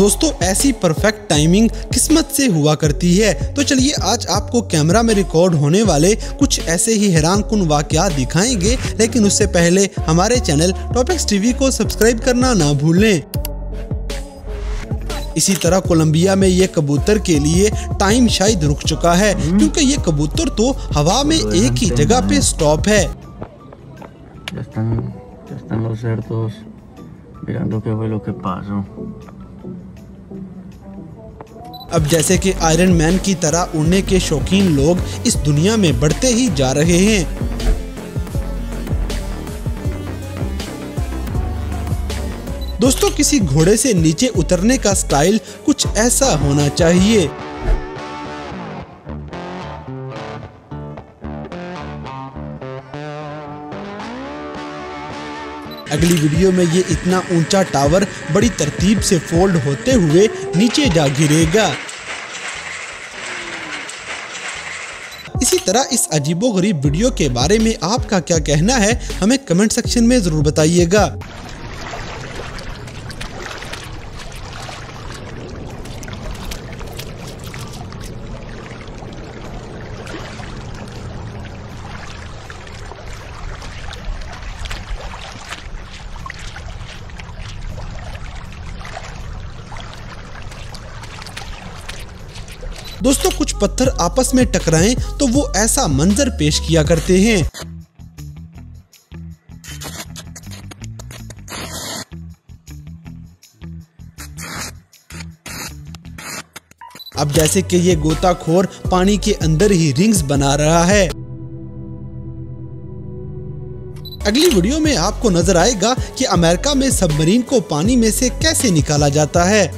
दोस्तों ऐसी perfect timing किस्मत से हुआ करती है। तो चलिए आज आपको कैमरा में रिकॉर्ड होने वाले कुछ ऐसे ही हैरानकुन वाकयात दिखाएंगे, लेकिन उससे पहले हमारे चैनल टॉपिक्स टीवी को सब्सक्राइब करना ना भूलें। इसी तरह कोलंबिया में ये कबूतर के लिए टाइम शायद रुक चुका है, क्योंकि ये कबूतर तो हवा में एक ही जगह पे स्टॉप है। अब जैसे कि आयरन मैन की तरह उड़ने के शौकीन लोग इस दुनिया में बढ़ते ही जा रहे हैं। दोस्तों किसी घोड़े से नीचे उतरने का स्टाइल कुछ ऐसा होना चाहिए। अगली वीडियो में ये इतना ऊंचा टावर बड़ी तरतीब से फोल्ड होते हुए नीचे जा गिरेगा। इसी तरह इस अजीबोगरीब वीडियो के बारे में आपका क्या कहना है, हमें कमेंट सेक्शन में जरूर बताइएगा। दोस्तों कुछ पत्थर आपस में टकराएं तो वो ऐसा मंजर पेश किया करते हैं। अब जैसे कि ये गोताखोर पानी के अंदर ही रिंग्स बना रहा है। अगली वीडियो में आपको नजर आएगा कि अमेरिका में सबमरीन को पानी में से कैसे निकाला जाता है।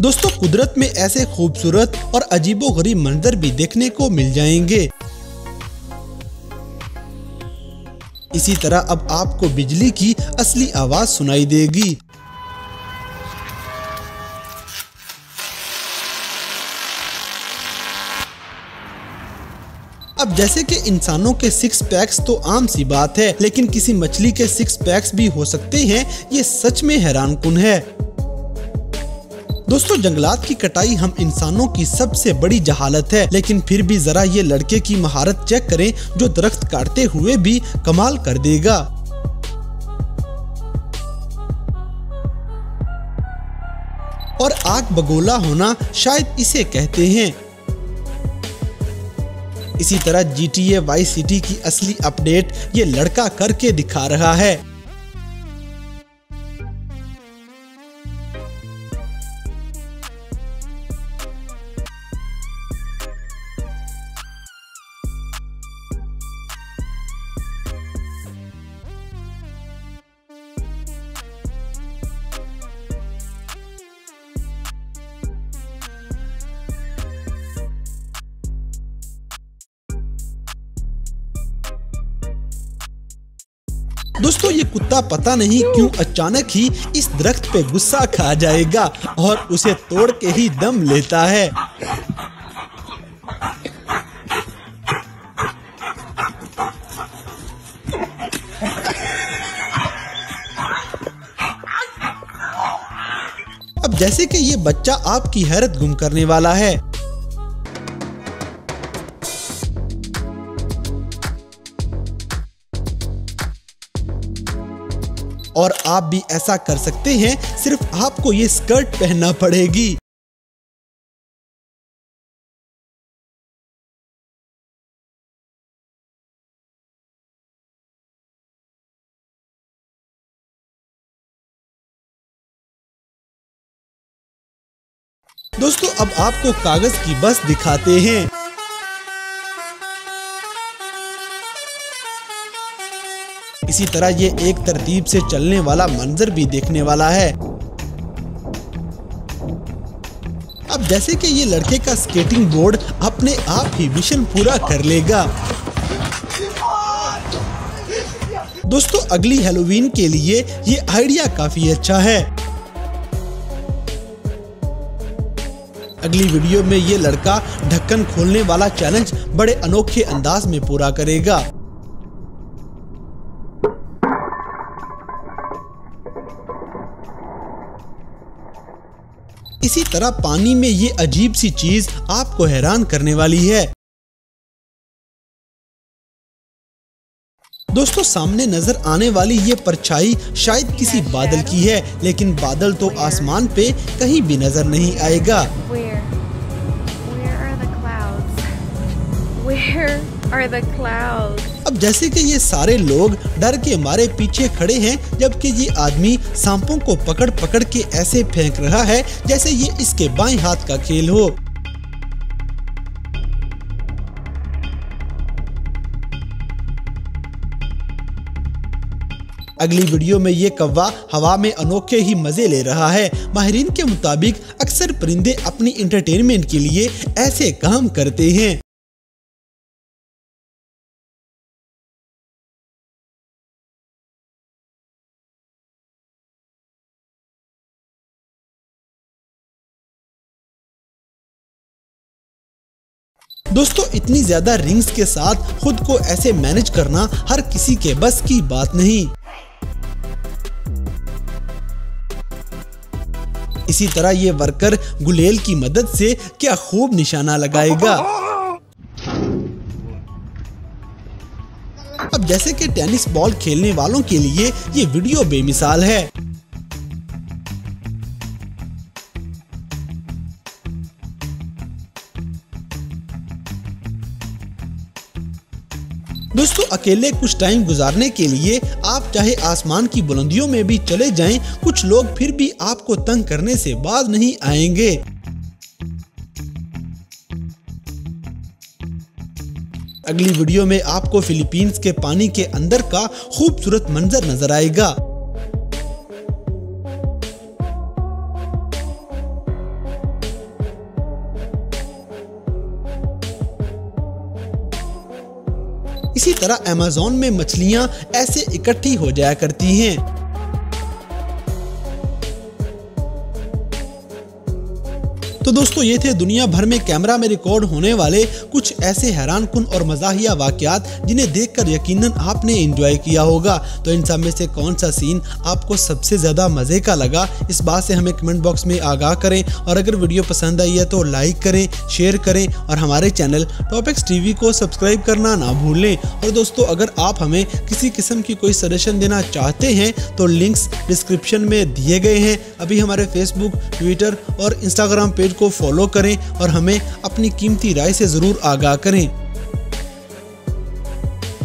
दोस्तों कुदरत में ऐसे खूबसूरत और अजीबोगरीब मंजर भी देखने को मिल जाएंगे। इसी तरह अब आपको बिजली की असली आवाज सुनाई देगी। अब जैसे कि इंसानों के सिक्स पैक्स तो आम सी बात है, लेकिन किसी मछली के सिक्स पैक्स भी हो सकते हैं, ये सच में हैरानकुन है। दोस्तों जंगलात की कटाई हम इंसानों की सबसे बड़ी जहालत है, लेकिन फिर भी जरा ये लड़के की महारत चेक करें जो दरख्त काटते हुए भी कमाल कर देगा। और आग बगोला होना शायद इसे कहते हैं। इसी तरह GTA वाइस सिटी की असली अपडेट ये लड़का करके दिखा रहा है। दोस्तों ये कुत्ता पता नहीं क्यों अचानक ही इस दरख्त पे गुस्सा खा जाएगा और उसे तोड़ के ही दम लेता है। अब जैसे कि ये बच्चा आपकी हैरत गुम करने वाला है। और आप भी ऐसा कर सकते हैं, सिर्फ आपको ये स्कर्ट पहनना पड़ेगी। दोस्तों अब आपको कागज की बस दिखाते हैं। इसी तरह ये एक तरतीब से चलने वाला मंजर भी देखने वाला है। अब जैसे कि ये लड़के का स्केटिंग बोर्ड अपने आप ही मिशन पूरा कर लेगा। दोस्तों अगली हैलोवीन के लिए ये आइडिया काफी अच्छा है। अगली वीडियो में ये लड़का ढक्कन खोलने वाला चैलेंज बड़े अनोखे अंदाज में पूरा करेगा। इसी तरह पानी में ये अजीब सी चीज आपको हैरान करने वाली है। दोस्तों, सामने नजर आने वाली ये परछाई शायद किसी बादल की है, लेकिन बादल तो आसमान पे कहीं भी नजर नहीं आएगा। अब जैसे कि ये सारे लोग डर के मारे पीछे खड़े हैं, जबकि ये आदमी सांपों को पकड़ पकड़ के ऐसे फेंक रहा है जैसे ये इसके बाएं हाथ का खेल हो। अगली वीडियो में ये कौवा हवा में अनोखे ही मजे ले रहा है। माहिरीन के मुताबिक अक्सर परिंदे अपनी इंटरटेनमेंट के लिए ऐसे काम करते हैं। दोस्तों, इतनी ज्यादा रिंग्स के साथ खुद को ऐसे मैनेज करना हर किसी के बस की बात नहीं। इसी तरह ये वर्कर गुलेल की मदद से क्या खूब निशाना लगाएगा। अब जैसे कि टेनिस बॉल खेलने वालों के लिए ये वीडियो बेमिसाल है। दोस्तों, अकेले कुछ टाइम गुजारने के लिए आप चाहे आसमान की बुलंदियों में भी चले जाएं, कुछ लोग फिर भी आपको तंग करने से बाज नहीं आएंगे। अगली वीडियो में आपको फिलीपींस के पानी के अंदर का खूबसूरत मंजर नजर आएगा। इसी तरह अमेज़न में मछलियां ऐसे इकट्ठी हो जाया करती हैं। तो दोस्तों, ये थे दुनिया भर में कैमरा में रिकॉर्ड होने वाले कुछ ऐसे हैरानकुन और मज़ाहिया वाक़यात जिन्हें देखकर यकीनन आपने एंजॉय किया होगा। तो इन सब में से कौन सा सीन आपको सबसे ज़्यादा मज़े का लगा, इस बात से हमें कमेंट बॉक्स में आगाह करें। और अगर वीडियो पसंद आई है तो लाइक करें, शेयर करें और हमारे चैनल टॉपिक्स टीवी को सब्सक्राइब करना ना भूलें। और दोस्तों, अगर आप हमें किसी किस्म की कोई सजेशन देना चाहते हैं तो लिंक्स डिस्क्रिप्शन में दिए गए हैं। अभी हमारे फेसबुक, ट्विटर और इंस्टाग्राम पेज को फॉलो करें और हमें अपनी कीमती राय से ज़रूर आगाह करें।